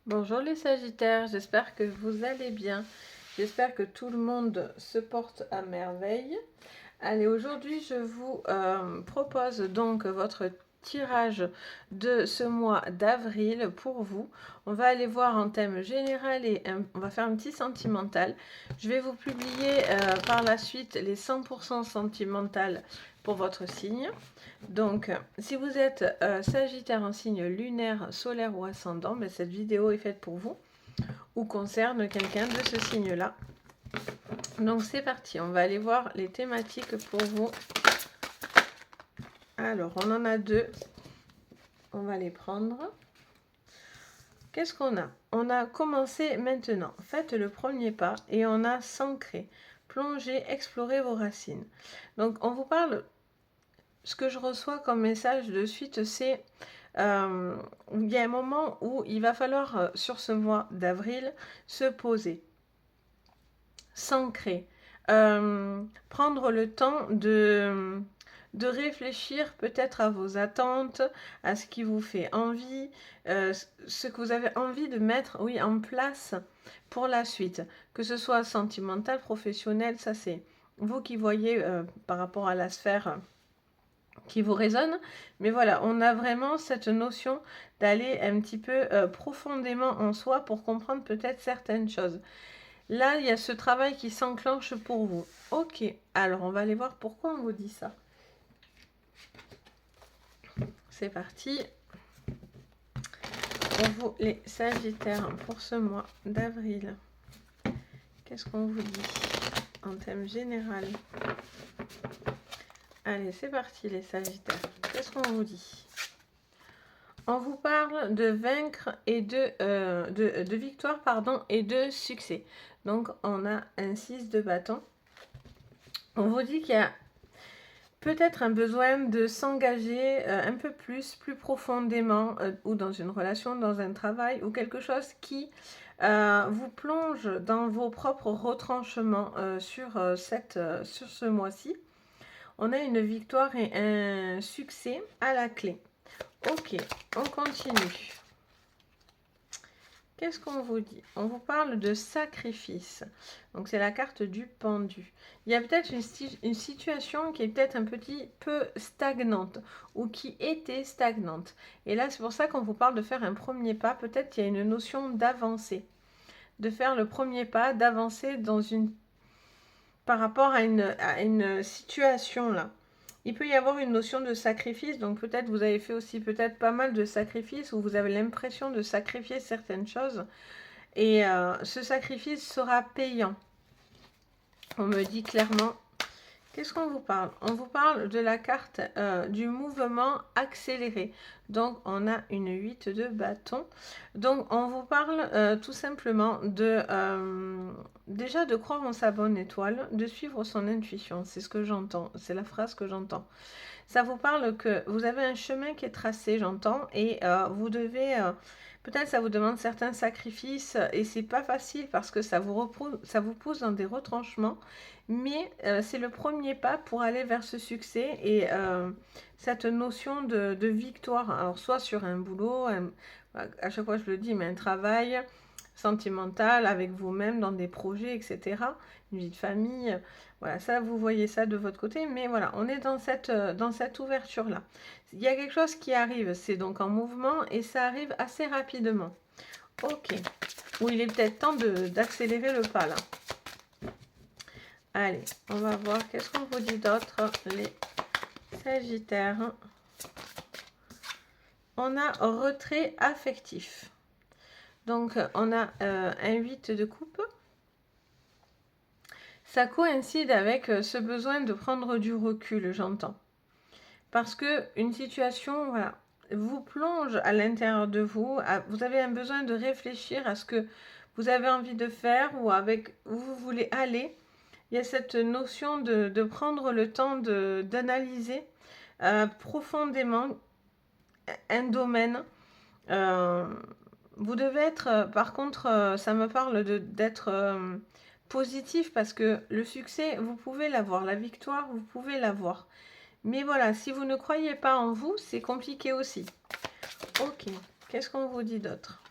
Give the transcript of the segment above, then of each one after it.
Bonjour les Sagittaires, j'espère que vous allez bien. J'espère que tout le monde se porte à merveille. Allez, aujourd'hui je vous propose donc votre tirage de ce mois d'avril pour vous. On va aller voir en thème général et on va faire un petit sentimental. Je vais vous publier par la suite les 100% sentimentales pour votre signe. Donc, si vous êtes Sagittaire en signe lunaire, solaire ou ascendant, ben, cette vidéo est faite pour vous ou concerne quelqu'un de ce signe-là. Donc, c'est parti. On va aller voir les thématiques pour vous. Alors, on en a deux. On va les prendre. Qu'est-ce qu'on a? On a commencé maintenant. Faites le premier pas et on a s'ancrer. Plongez, explorez vos racines. Donc, on vous parle. Ce que je reçois comme message de suite, c'est il y a un moment où il va falloir, sur ce mois d'avril, se poser, s'ancrer, prendre le temps de réfléchir peut-être à vos attentes, à ce qui vous fait envie, ce que vous avez envie de mettre, oui, en place pour la suite, que ce soit sentimental, professionnel, ça c'est vous qui voyez par rapport à la sphère qui vous résonne, mais voilà, on a vraiment cette notion d'aller un petit peu profondément en soi pour comprendre peut-être certaines choses. Là, il y a ce travail qui s'enclenche pour vous. Ok, alors on va aller voir pourquoi on vous dit ça. C'est parti. Pour vous, les Sagittaires, pour ce mois d'avril, qu'est-ce qu'on vous dit en thème général? Allez, c'est parti les Sagittaires. Qu'est-ce qu'on vous dit? On vous parle de vaincre et de victoire pardon, et de succès. Donc on a un 6 de bâton. On vous dit qu'il y a peut-être un besoin de s'engager un peu plus profondément ou dans une relation, dans un travail ou quelque chose qui vous plonge dans vos propres retranchements sur ce mois-ci. On a une victoire et un succès à la clé. Ok, on continue. Qu'est-ce qu'on vous dit? On vous parle de sacrifice. Donc c'est la carte du pendu. Il y a peut-être une situation qui est peut-être un petit peu stagnante ou qui était stagnante. Et là c'est pour ça qu'on vous parle de faire un premier pas. Peut-être qu'il y a une notion d'avancer. De faire le premier pas, d'avancer par rapport à une situation là. Il peut y avoir une notion de sacrifice, donc peut-être vous avez fait aussi peut-être pas mal de sacrifices où vous avez l'impression de sacrifier certaines choses et ce sacrifice sera payant. On me dit clairement. Qu'est-ce qu'on vous parle? On vous parle de la carte du mouvement accéléré. Donc, on a une 8 de bâton. Donc, on vous parle tout simplement déjà de croire en sa bonne étoile, de suivre son intuition. C'est ce que j'entends. C'est la phrase que j'entends. Ça vous parle que vous avez un chemin qui est tracé, j'entends, et vous devez... peut-être ça vous demande certains sacrifices et c'est pas facile parce que ça vous pousse dans des retranchements, mais c'est le premier pas pour aller vers ce succès et cette notion de victoire. Alors soit sur un boulot, à chaque fois je le dis, mais un travail sentimental avec vous-même dans des projets, etc. Une vie de famille. Voilà, ça, vous voyez ça de votre côté, mais voilà, on est dans cette ouverture-là. Il y a quelque chose qui arrive, c'est donc en mouvement et ça arrive assez rapidement. Ok, ou il est peut-être temps d'accélérer le pas là. Allez, on va voir, qu'est-ce qu'on vous dit d'autre, les Sagittaires? On a retrait affectif. Donc, on a un 8 de coupe. Ça coïncide avec ce besoin de prendre du recul, j'entends. Parce que une situation, voilà, vous plonge à l'intérieur de vous. Vous avez un besoin de réfléchir à ce que vous avez envie de faire ou avec où vous voulez aller. Il y a cette notion de prendre le temps d'analyser profondément un domaine. Vous devez être, par contre, ça me parle d'être positif parce que le succès, vous pouvez l'avoir. La victoire, vous pouvez l'avoir. Mais voilà, si vous ne croyez pas en vous, c'est compliqué aussi. Ok, qu'est-ce qu'on vous dit d'autre?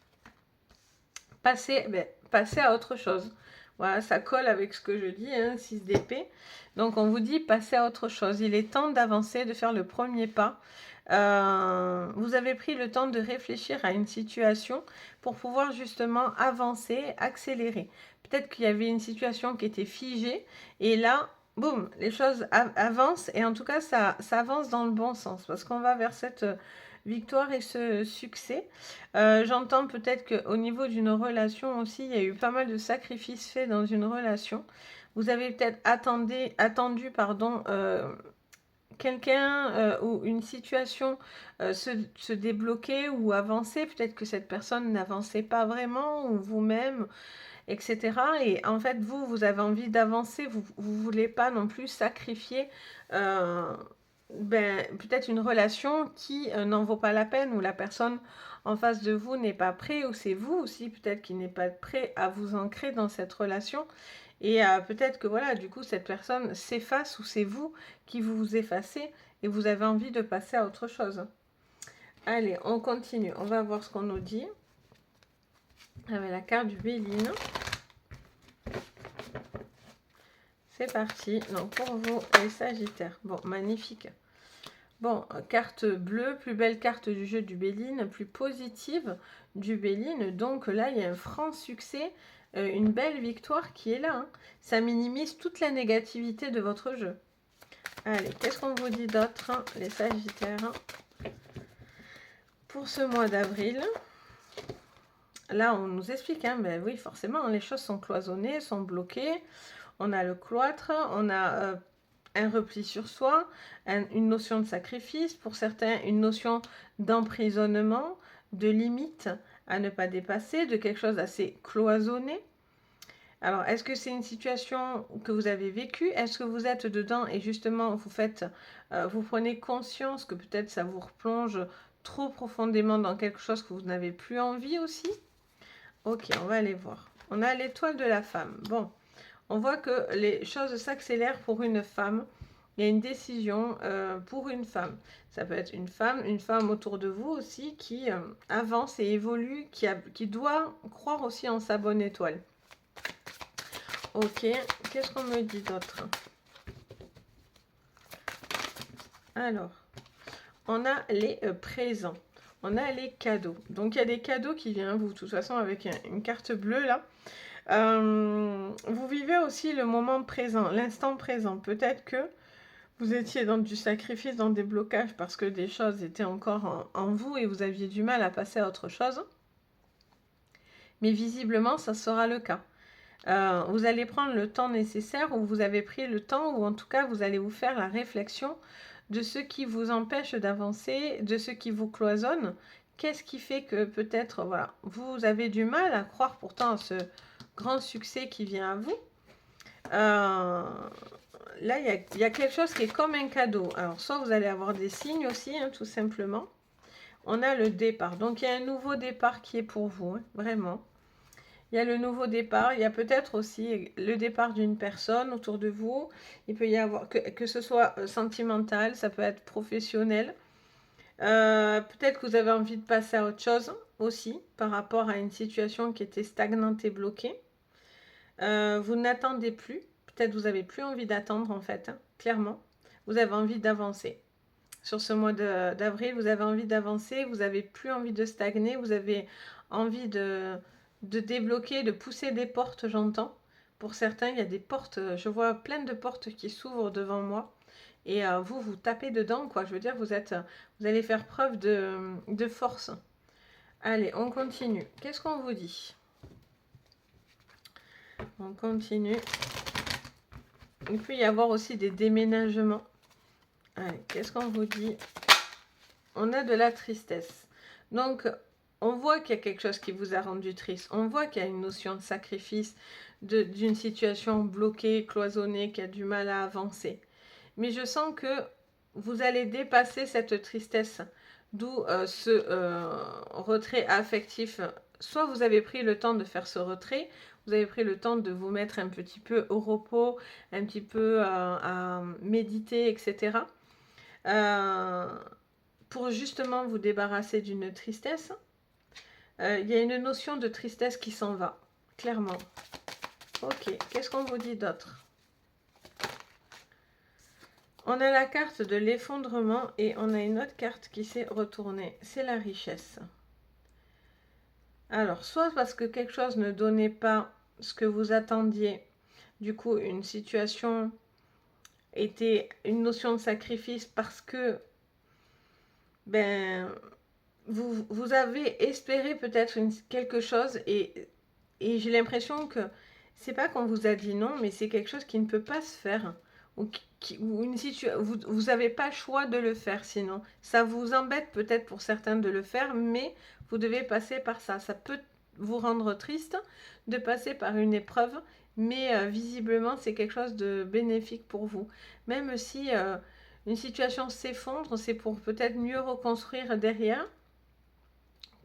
passer à autre chose. Voilà, ça colle avec ce que je dis, hein, 6 d'épée. Donc on vous dit passer à autre chose. Il est temps d'avancer, de faire le premier pas. Vous avez pris le temps de réfléchir à une situation pour pouvoir justement avancer, accélérer. Peut-être qu'il y avait une situation qui était figée et là, boum, les choses avancent et en tout cas ça avance dans le bon sens parce qu'on va vers cette victoire et ce succès. J'entends peut-être qu'au niveau d'une relation aussi, il y a eu pas mal de sacrifices faits dans une relation. Vous avez peut-être attendu pardon, quelqu'un ou une situation se débloquer ou avancer. Peut-être que cette personne n'avançait pas vraiment ou vous-même, etc. Et en fait, vous avez envie d'avancer. Vous ne voulez pas non plus sacrifier peut-être une relation qui n'en vaut pas la peine, ou la personne en face de vous n'est pas prêt, ou c'est vous aussi peut-être qui n'êtes pas prêt à vous ancrer dans cette relation. Et peut-être que voilà, du coup, cette personne s'efface ou c'est vous qui vous effacez et vous avez envie de passer à autre chose. Allez, on continue. On va voir ce qu'on nous dit. Avec la carte du Béline. C'est parti. Donc pour vous, les Sagittaires. Bon, magnifique. Bon, carte bleue, plus belle carte du jeu du Béline, plus positive du Béline. Donc là, il y a un franc succès, une belle victoire qui est là. Hein. Ça minimise toute la négativité de votre jeu. Allez, qu'est-ce qu'on vous dit d'autre, hein, les Sagittaires, pour ce mois d'avril? Là, on nous explique, hein, ben oui, forcément, les choses sont cloisonnées, sont bloquées. On a le cloître, on a un repli sur soi, une notion de sacrifice, pour certains une notion d'emprisonnement, de limite à ne pas dépasser, de quelque chose d'assez cloisonné. Alors, est-ce que c'est une situation que vous avez vécue? Est-ce que vous êtes dedans et justement vous prenez conscience que peut-être ça vous replonge trop profondément dans quelque chose que vous n'avez plus envie aussi? Ok, on va aller voir. On a l'étoile de la femme. Bon, on voit que les choses s'accélèrent pour une femme. Il y a une décision pour une femme. Ça peut être une femme autour de vous aussi qui avance et évolue, qui doit croire aussi en sa bonne étoile. Ok, qu'est-ce qu'on me dit d'autre? Alors, on a les présents. On a les cadeaux. Donc, il y a des cadeaux qui viennent, vous, de toute façon, avec une carte bleue, là. Vous vivez aussi le moment présent, l'instant présent. Peut-être que vous étiez dans du sacrifice, dans des blocages, parce que des choses étaient encore en vous et vous aviez du mal à passer à autre chose. Mais visiblement, ça sera le cas. Vous allez prendre le temps nécessaire, ou vous avez pris le temps, ou en tout cas, vous allez vous faire la réflexion de ce qui vous empêche d'avancer, de ce qui vous cloisonne. Qu'est-ce qui fait que peut-être, voilà, vous avez du mal à croire pourtant à ce grand succès qui vient à vous. Là, il y a quelque chose qui est comme un cadeau. Alors, soit vous allez avoir des signes aussi, hein, tout simplement. On a le départ. Donc, il y a un nouveau départ qui est pour vous, hein, vraiment. Il y a le nouveau départ. Il y a peut-être aussi le départ d'une personne autour de vous. Il peut y avoir, que ce soit sentimental, ça peut être professionnel. Peut-être que vous avez envie de passer à autre chose aussi, par rapport à une situation qui était stagnante et bloquée. Vous n'attendez plus. Peut-être vous n'avez plus envie d'attendre en fait, hein, clairement. Vous avez envie d'avancer. Sur ce mois d'avril, vous avez envie d'avancer, vous n'avez plus envie de stagner, vous avez envie de débloquer, de pousser des portes, j'entends. Pour certains, il y a des portes, je vois plein de portes qui s'ouvrent devant moi. Et vous tapez dedans, quoi. Je veux dire, vous allez faire preuve de force. Allez, on continue. Qu'est-ce qu'on vous dit? On continue. Il peut y avoir aussi des déménagements. Allez, qu'est-ce qu'on vous dit? On a de la tristesse. Donc, on voit qu'il y a quelque chose qui vous a rendu triste. On voit qu'il y a une notion de sacrifice, d'une situation bloquée, cloisonnée, qui a du mal à avancer. Mais je sens que vous allez dépasser cette tristesse, d'où ce retrait affectif. Soit vous avez pris le temps de faire ce retrait, vous avez pris le temps de vous mettre un petit peu au repos, un petit peu à méditer, etc. Pour justement vous débarrasser d'une tristesse. Il y a une notion de tristesse qui s'en va, clairement. Ok, qu'est-ce qu'on vous dit d'autre? On a la carte de l'effondrement et on a une autre carte qui s'est retournée. C'est la richesse. Alors, soit parce que quelque chose ne donnait pas ce que vous attendiez, du coup, une situation était une notion de sacrifice parce que ben, vous avez espéré peut-être quelque chose et j'ai l'impression que c'est pas qu'on vous a dit non, mais c'est quelque chose qui ne peut pas se faire. Ou vous n'avez pas le choix de le faire sinon. Ça vous embête peut-être pour certains de le faire, mais vous devez passer par ça. Ça peut vous rendre triste de passer par une épreuve, mais visiblement c'est quelque chose de bénéfique pour vous. Même si une situation s'effondre, c'est pour peut-être mieux reconstruire derrière,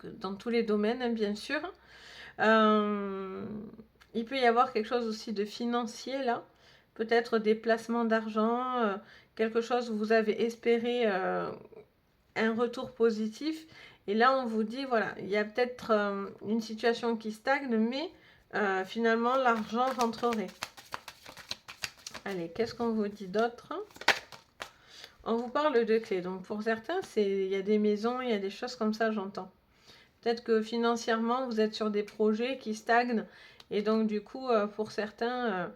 dans tous les domaines, hein, bien sûr. Il peut y avoir quelque chose aussi de financier là, peut-être des placements d'argent, quelque chose où vous avez espéré un retour positif. Et là, on vous dit, voilà, il y a peut-être une situation qui stagne, mais finalement, l'argent rentrerait. Allez, qu'est-ce qu'on vous dit d'autre? On vous parle de clés. Donc, pour certains, il y a des maisons, il y a des choses comme ça, j'entends. Peut-être que financièrement, vous êtes sur des projets qui stagnent. Et donc, du coup, pour certains,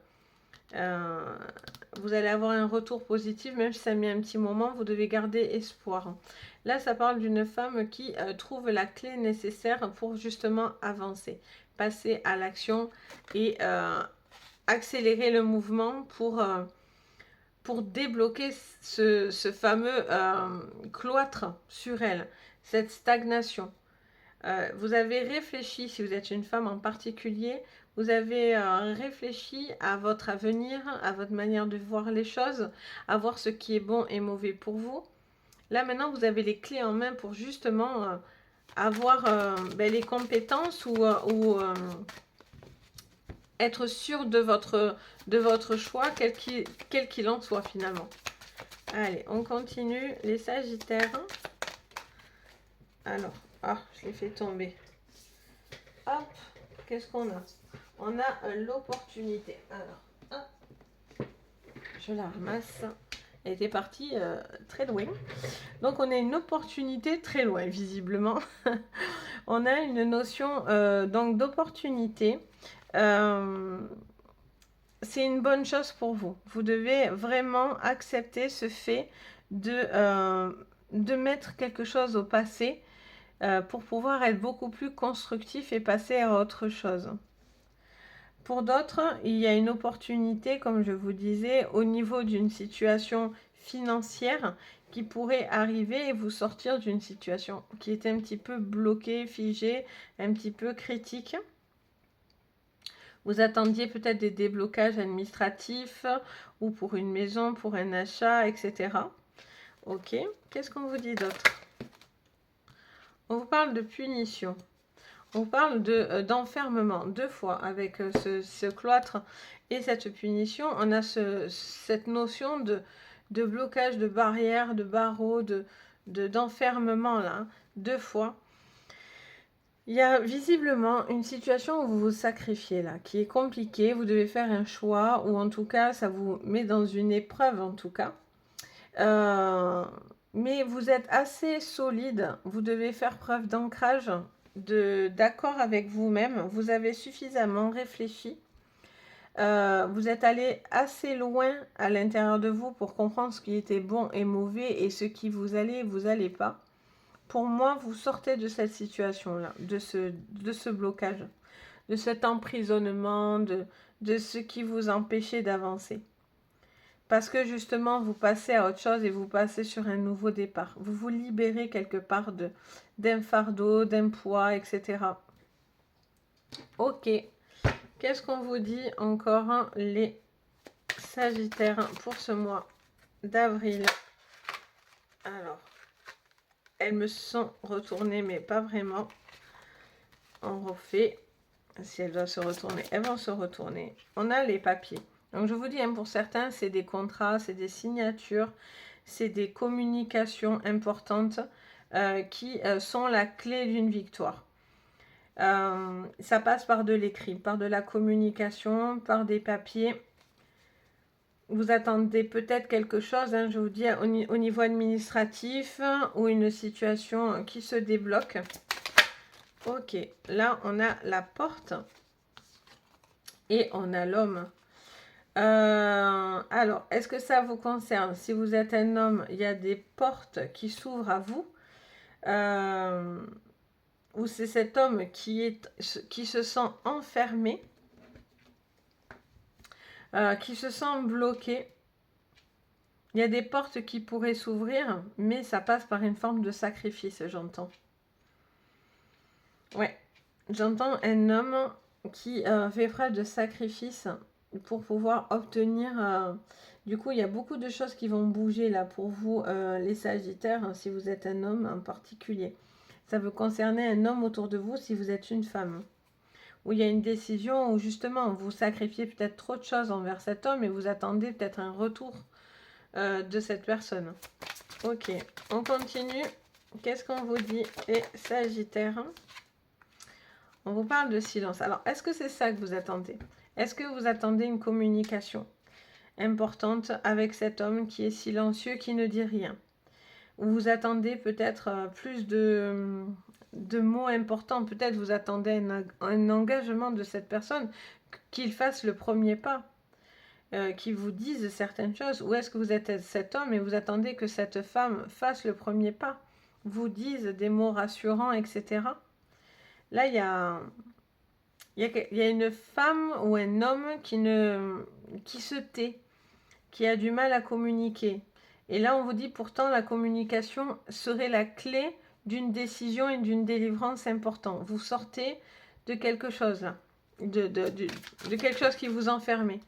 vous allez avoir un retour positif, même si ça met un petit moment, vous devez garder espoir. Là, ça parle d'une femme qui trouve la clé nécessaire pour justement avancer, passer à l'action et accélérer le mouvement pour débloquer ce fameux cloître sur elle, cette stagnation. Vous avez réfléchi, si vous êtes une femme en particulier, vous avez réfléchi à votre avenir, à votre manière de voir les choses, à voir ce qui est bon et mauvais pour vous. Là maintenant, vous avez les clés en main pour justement avoir les compétences ou être sûr de votre choix, quel qu'il en soit finalement. Allez, on continue. Les Sagittaires. Alors, je l'ai fait tomber. Hop, qu'est-ce qu'on a? On a l'opportunité. Alors, hop, je la ramasse. Elle était partie très loin. Donc, on a une opportunité très loin, visiblement. On a une notion donc d'opportunité. C'est une bonne chose pour vous. Vous devez vraiment accepter ce fait de mettre quelque chose au passé pour pouvoir être beaucoup plus constructif et passer à autre chose. Pour d'autres, il y a une opportunité, comme je vous disais, au niveau d'une situation financière qui pourrait arriver et vous sortir d'une situation qui était un petit peu bloquée, figée, un petit peu critique. Vous attendiez peut-être des déblocages administratifs ou pour une maison, pour un achat, etc. Ok, qu'est-ce qu'on vous dit d'autre? On vous parle de punition. On vous parle d'enfermement. Deux fois avec ce cloître et cette punition, on a cette notion de blocage, de barrière, de barreau, d'enfermement là, deux fois. Il y a visiblement une situation où vous vous sacrifiez là, qui est compliquée. Vous devez faire un choix, ou en tout cas, ça vous met dans une épreuve en tout cas. Mais vous êtes assez solide. Vous devez faire preuve d'ancrage, d'accord avec vous-même. Vous avez suffisamment réfléchi. Vous êtes allé assez loin à l'intérieur de vous pour comprendre ce qui était bon et mauvais et ce qui vous allait pas. Pour moi, vous sortez de cette situation-là, de ce blocage, de cet emprisonnement, de ce qui vous empêchait d'avancer. Parce que justement, vous passez à autre chose et vous passez sur un nouveau départ. Vous vous libérez quelque part d'un fardeau, d'un poids, etc. Ok. Qu'est-ce qu'on vous dit encore, les Sagittaires, pour ce mois d'avril? Alors, elles me sont retournées, mais pas vraiment. On refait. Si elles doivent se retourner, elles vont se retourner. On a les papiers. Donc, je vous dis, pour certains, c'est des contrats, c'est des signatures, c'est des communications importantes qui sont la clé d'une victoire. Ça passe par de l'écrit, par de la communication, par des papiers. Vous attendez peut-être quelque chose, hein, je vous dis, au niveau administratif, ou une situation qui se débloque. Ok, là on a la porte et on a l'homme. Alors, est-ce que ça vous concerne? Si vous êtes un homme, il y a des portes qui s'ouvrent à vous. Ou c'est cet homme qui se sent enfermé, qui se sent bloqué. Il y a des portes qui pourraient s'ouvrir, mais ça passe par une forme de sacrifice, j'entends. Ouais, j'entends un homme qui fait preuve de sacrifice pour pouvoir obtenir... Du coup, il y a beaucoup de choses qui vont bouger là pour vous, les Sagittaires, hein, si vous êtes un homme en particulier. Ça veut concerner un homme autour de vous si vous êtes une femme. Où il y a une décision où justement vous sacrifiez peut-être trop de choses envers cet homme et vous attendez peut-être un retour de cette personne. Ok, on continue. Qu'est-ce qu'on vous dit, les Sagittaires? On vous parle de silence. Alors, est-ce que c'est ça que vous attendez? Est-ce que vous attendez une communication importante avec cet homme qui est silencieux, qui ne dit rien? Ou vous attendez peut-être plus de mots importants? Peut-être vous attendez un engagement de cette personne, qu'il fasse le premier pas, qu'il vous dise certaines choses. Ou est-ce que vous êtes cet homme et vous attendez que cette femme fasse le premier pas, vous dise des mots rassurants, etc. Là, il y a une femme ou un homme qui se tait, qui a du mal à communiquer. Et là, on vous dit pourtant la communication serait la clé d'une décision et d'une délivrance importante. Vous sortez de quelque chose, là, de quelque chose qui vous enfermait.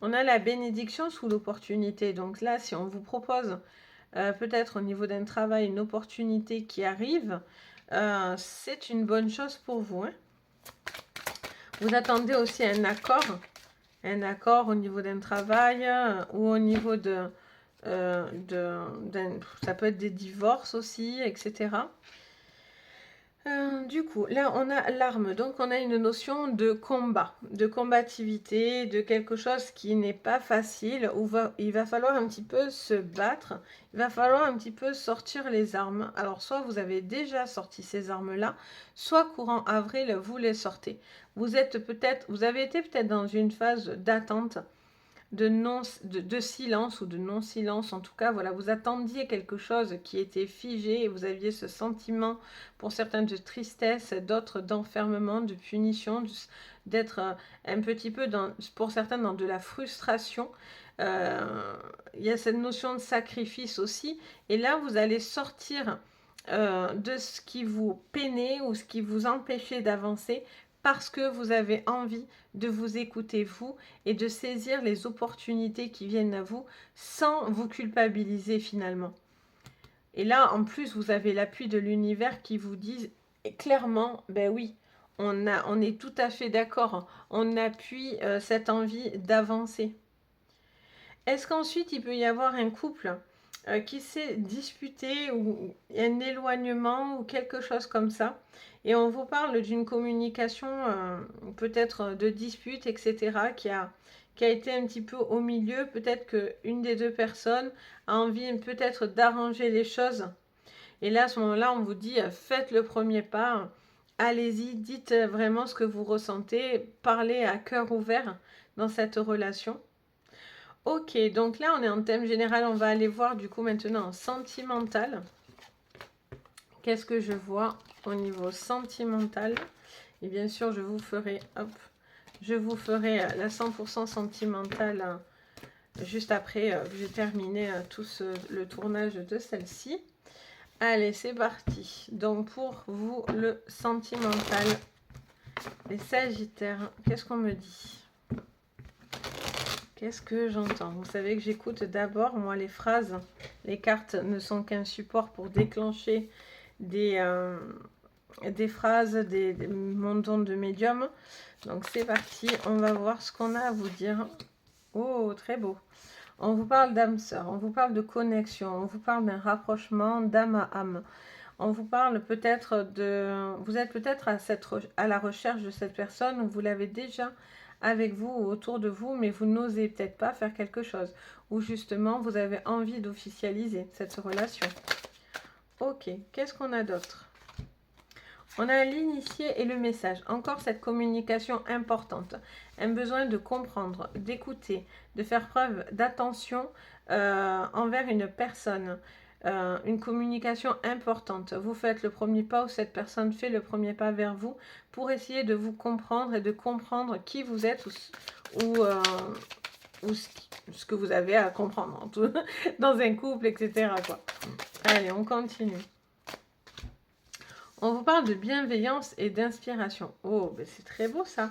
On a la bénédiction sous l'opportunité. Donc là, si on vous propose peut-être au niveau d'un travail une opportunité qui arrive, c'est une bonne chose pour vous, hein. Vous attendez aussi un accord au niveau d'un travail ou au niveau ça peut être des divorces aussi, etc. Du coup, là, on a l'arme. Donc, on a une notion de combat, de combativité, de quelque chose qui n'est pas facile, où il va falloir un petit peu se battre. Il va falloir un petit peu sortir les armes. Alors, soit vous avez déjà sorti ces armes-là, soit courant avril, vous les sortez. Vous avez été peut-être dans une phase d'attente, de silence ou de non-silence. En tout cas, voilà, vous attendiez quelque chose qui était figé et vous aviez ce sentiment, pour certains, de tristesse, d'autres d'enfermement, de punition, d'être un petit peu, pour certains, dans de la frustration. Il y a cette notion de sacrifice aussi. Et là, vous allez sortir de ce qui vous peinait ou ce qui vous empêchait d'avancer, parce que vous avez envie de vous écouter vous et de saisir les opportunités qui viennent à vous sans vous culpabiliser finalement. Et là, en plus, vous avez l'appui de l'univers qui vous dit clairement, ben oui, on est tout à fait d'accord, on appuie cette envie d'avancer. Est-ce qu'ensuite, il peut y avoir un couple qui s'est disputé ou un éloignement ou quelque chose comme ça, et on vous parle d'une communication peut-être de dispute, etc., qui a été un petit peu au milieu? Peut-être qu'une des deux personnes a envie peut-être d'arranger les choses, et là à ce moment-là on vous dit faites le premier pas, allez-y, dites vraiment ce que vous ressentez, parlez à cœur ouvert dans cette relation. Ok, donc là on est en thème général, on va aller voir du coup maintenant en sentimental. Qu'est-ce que je vois au niveau sentimental? Et bien sûr je vous ferai, la 100% sentimentale juste après que j'ai terminé le tournage de celle-ci. Allez, c'est parti. Donc pour vous, le sentimental, les Sagittaires, qu'est-ce qu'on me dit? Qu'est-ce que j'entends? Vous savez que j'écoute d'abord, moi, les phrases. Les cartes ne sont qu'un support pour déclencher des phrases, mon don de médium. Donc c'est parti, on va voir ce qu'on a à vous dire. Oh, très beau. On vous parle d'âme sœur, on vous parle de connexion, on vous parle d'un rapprochement d'âme à âme. On vous parle peut-être de... Vous êtes peut-être à la recherche de cette personne ou vous l'avez déjà avec vous ou autour de vous, mais vous n'osez peut-être pas faire quelque chose. Ou justement, vous avez envie d'officialiser cette relation. Ok, qu'est-ce qu'on a d'autre? On a l'initié et le message. Encore cette communication importante. Un besoin de comprendre, d'écouter, de faire preuve d'attention envers une personne. Une communication importante. Vous faites le premier pas ou cette personne fait le premier pas vers vous pour essayer de vous comprendre et de comprendre qui vous êtes ou ce que vous avez à comprendre en tout, dans un couple, etc. quoi. Allez, on continue. On vous parle de bienveillance et d'inspiration. Oh, ben c'est très beau ça.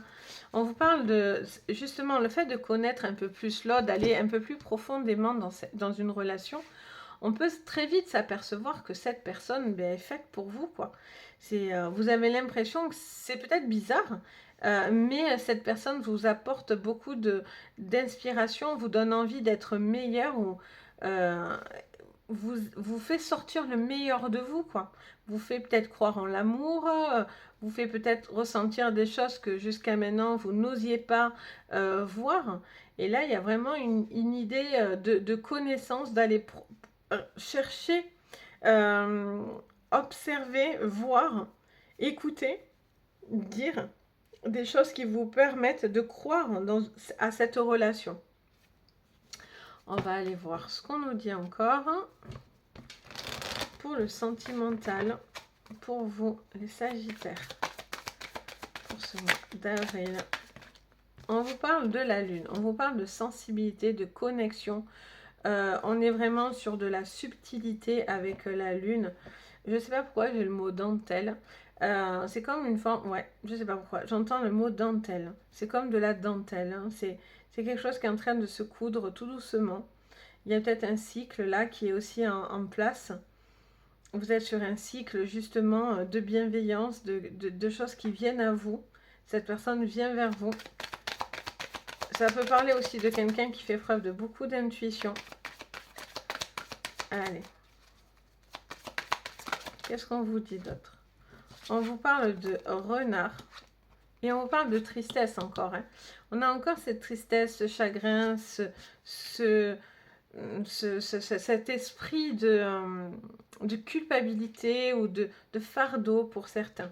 On vous parle de, justement, le fait de connaître un peu plus l'autre, d'aller un peu plus profondément dans une relation. On peut très vite s'apercevoir que cette personne est faite pour vous, quoi. Vous avez l'impression que c'est peut-être bizarre, mais cette personne vous apporte beaucoup d'inspiration, vous donne envie d'être meilleur ou euh, vous fait sortir le meilleur de vous, quoi. Vous fait peut-être croire en l'amour, vous fait peut-être ressentir des choses que jusqu'à maintenant vous n'osiez pas voir. Et là, il y a vraiment une idée de connaissance, d'aller chercher, euh, observer, voir, écouter, dire des choses qui vous permettent de croire à cette relation. On va aller voir ce qu'on nous dit encore. Pour le sentimental, pour vous, les Sagittaires, pour ce mois d'avril. On vous parle de la Lune, on vous parle de sensibilité, de connexion. On est vraiment sur de la subtilité avec la Lune. Je ne sais pas pourquoi j'ai le mot dentelle. C'est comme une forme... Ouais, je ne sais pas pourquoi. J'entends le mot dentelle. C'est comme de la dentelle. Hein. C'est quelque chose qui est en train de se coudre tout doucement. Il y a peut-être un cycle là qui est aussi en place. Vous êtes sur un cycle justement de bienveillance, de choses qui viennent à vous. Cette personne vient vers vous. Ça peut parler aussi de quelqu'un qui fait preuve de beaucoup d'intuition. Allez. Qu'est-ce qu'on vous dit d'autre? On vous parle de renard. Et on vous parle de tristesse encore. Hein. On a encore cette tristesse, ce chagrin, cet esprit de culpabilité ou de fardeau pour certains.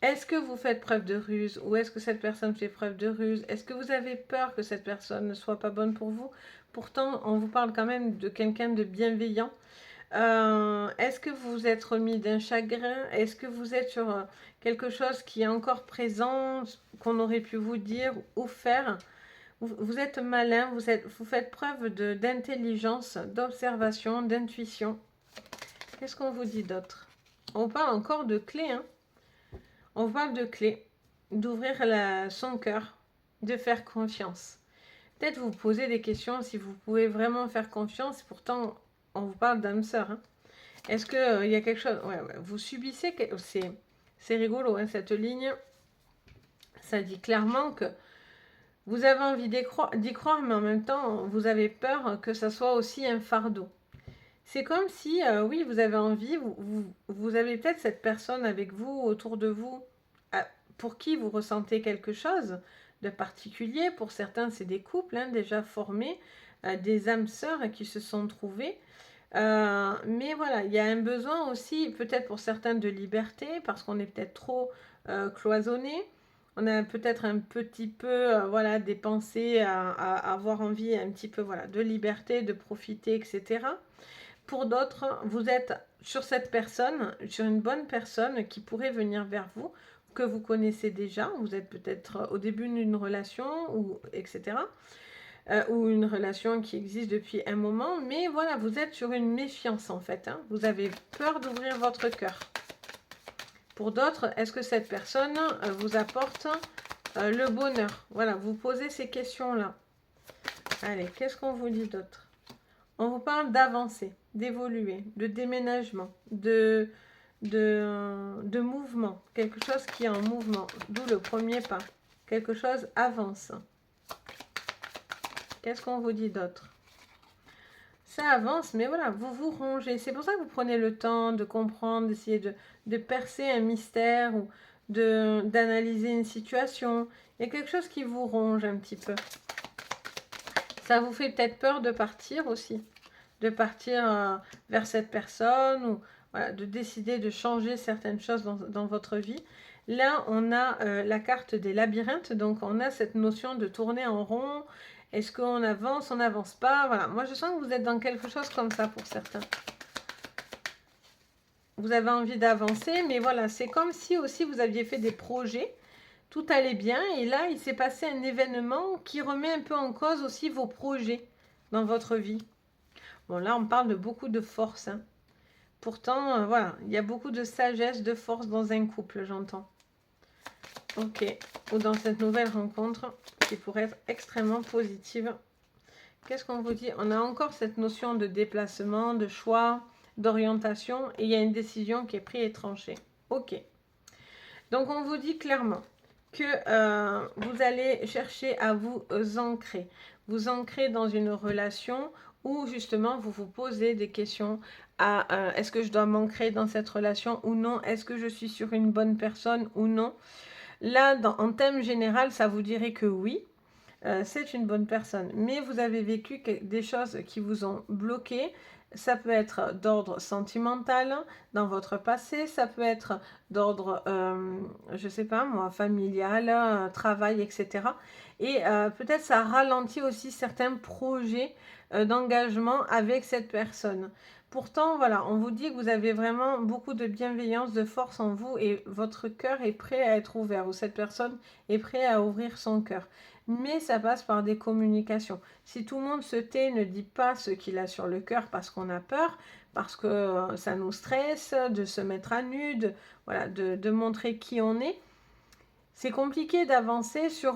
Est-ce que vous faites preuve de ruse ou est-ce que cette personne fait preuve de ruse? Est-ce que vous avez peur que cette personne ne soit pas bonne pour vous? Pourtant, on vous parle quand même de quelqu'un de bienveillant. Est-ce que vous vous êtes remis d'un chagrin? Est-ce que vous êtes sur quelque chose qui est encore présent, qu'on aurait pu vous dire ou faire? Vous êtes malin, vous faites preuve d'intelligence, d'observation, d'intuition. Qu'est-ce qu'on vous dit d'autre? On vous parle encore de clés. Hein. On vous parle de clés, d'ouvrir son cœur, de faire confiance. Peut-être vous posez des questions si vous pouvez vraiment faire confiance. Pourtant, on vous parle d'âme sœur. Hein. Est-ce qu'il y a quelque chose... Ouais, vous subissez... C'est rigolo, hein, cette ligne. Ça dit clairement que vous avez envie d'y croire, mais en même temps, vous avez peur que ça soit aussi un fardeau. C'est comme si, oui, vous avez envie, vous avez peut-être cette personne avec vous, autour de vous, pour qui vous ressentez quelque chose de particulier. Pour certains, c'est des couples hein, déjà formés, des âmes sœurs qui se sont trouvées. Mais voilà, il y a un besoin aussi, peut-être pour certains, de liberté, parce qu'on est peut-être trop cloisonné. On a peut-être un petit peu voilà, des pensées à avoir envie un petit peu voilà, de liberté, de profiter, etc. Pour d'autres, vous êtes sur cette personne, sur une bonne personne qui pourrait venir vers vous, que vous connaissez déjà. Vous êtes peut-être au début d'une relation, ou etc. Ou une relation qui existe depuis un moment. Mais voilà, vous êtes sur une méfiance en fait. Hein. Vous avez peur d'ouvrir votre cœur. Pour d'autres, est-ce que cette personne vous apporte le bonheur? Voilà, vous posez ces questions-là. Allez, qu'est-ce qu'on vous dit d'autre? On vous parle d'avancer, d'évoluer, de déménagement, de mouvement. Quelque chose qui est en mouvement, d'où le premier pas. Quelque chose avance. Qu'est-ce qu'on vous dit d'autre? Ça avance, mais voilà, vous vous rongez. C'est pour ça que vous prenez le temps de comprendre, d'essayer de percer un mystère ou d'analyser une situation. Il y a quelque chose qui vous ronge un petit peu. Ça vous fait peut-être peur de partir aussi, de partir vers cette personne ou voilà, de décider de changer certaines choses dans votre vie. Là, on a la carte des labyrinthes, donc on a cette notion de tourner en rond. Est-ce qu'on avance, on n'avance pas? Voilà, moi je sens que vous êtes dans quelque chose comme ça pour certains. Vous avez envie d'avancer, mais voilà, c'est comme si aussi vous aviez fait des projets, tout allait bien, et là, il s'est passé un événement qui remet un peu en cause aussi vos projets dans votre vie. Bon, là, on parle de beaucoup de force, hein. Pourtant, voilà, il y a beaucoup de sagesse, de force dans un couple, j'entends. Ok, ou dans cette nouvelle rencontre qui pourrait être extrêmement positive. Qu'est-ce qu'on vous dit? On a encore cette notion de déplacement, de choix, d'orientation, et il y a une décision qui est prise et tranchée. Ok. Donc on vous dit clairement que vous allez chercher à vous ancrer dans une relation où justement vous vous posez des questions à est-ce que je dois m'ancrer dans cette relation ou non? Est-ce que je suis sur une bonne personne ou non? Là, en thème général, ça vous dirait que oui, c'est une bonne personne. Mais vous avez vécu des choses qui vous ont bloqué. Ça peut être d'ordre sentimental dans votre passé. Ça peut être d'ordre, je ne sais pas moi, familial, travail, etc. Et peut-être ça ralentit aussi certains projets d'engagement avec cette personne. Pourtant, voilà, on vous dit que vous avez vraiment beaucoup de bienveillance, de force en vous et votre cœur est prêt à être ouvert ou cette personne est prête à ouvrir son cœur. Mais ça passe par des communications. Si tout le monde se tait, ne dit pas ce qu'il a sur le cœur parce qu'on a peur, parce que ça nous stresse, de se mettre à nu, voilà, de montrer qui on est, c'est compliqué d'avancer sur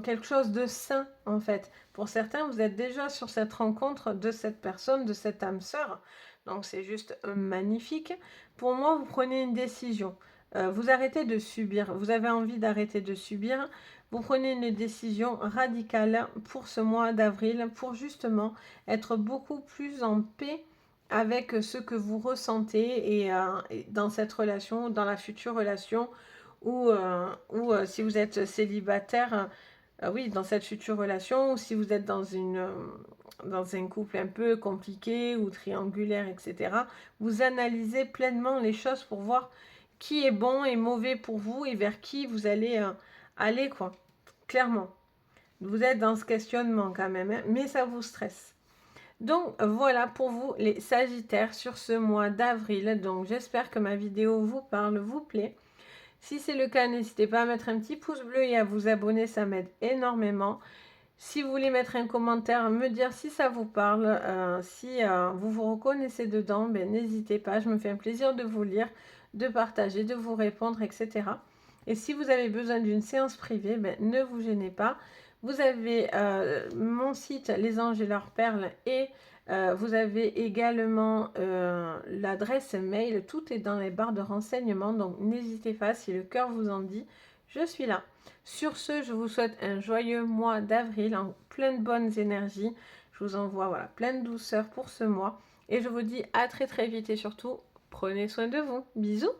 quelque chose de sain, en fait. Pour certains, vous êtes déjà sur cette rencontre de cette personne, de cette âme sœur. Donc, c'est juste magnifique. Pour moi, vous prenez une décision. Vous arrêtez de subir. Vous avez envie d'arrêter de subir. Vous prenez une décision radicale pour ce mois d'avril, pour justement être beaucoup plus en paix avec ce que vous ressentez et dans cette relation, dans la future relation ou si vous êtes célibataire, oui, dans cette future relation, ou si vous êtes dans un couple un peu compliqué ou triangulaire, etc., vous analysez pleinement les choses pour voir qui est bon et mauvais pour vous et vers qui vous allez aller, quoi. Clairement. Vous êtes dans ce questionnement quand même, hein, mais ça vous stresse. Donc voilà pour vous les Sagittaires sur ce mois d'avril. Donc j'espère que ma vidéo vous parle, vous plaît. Si c'est le cas, n'hésitez pas à mettre un petit pouce bleu et à vous abonner, ça m'aide énormément. Si vous voulez mettre un commentaire, me dire si ça vous parle, si vous vous reconnaissez dedans, ben, n'hésitez pas, je me fais un plaisir de vous lire, de partager, de vous répondre, etc. Et si vous avez besoin d'une séance privée, ben, ne vous gênez pas. Vous avez mon site Les Anges et leurs perles et vous avez également l'adresse mail, tout est dans les barres de renseignements, donc n'hésitez pas, si le cœur vous en dit, je suis là. Sur ce, je vous souhaite un joyeux mois d'avril, en pleine de bonnes énergies. Je vous envoie voilà, plein de douceur pour ce mois. Et je vous dis à très très vite et surtout, prenez soin de vous. Bisous!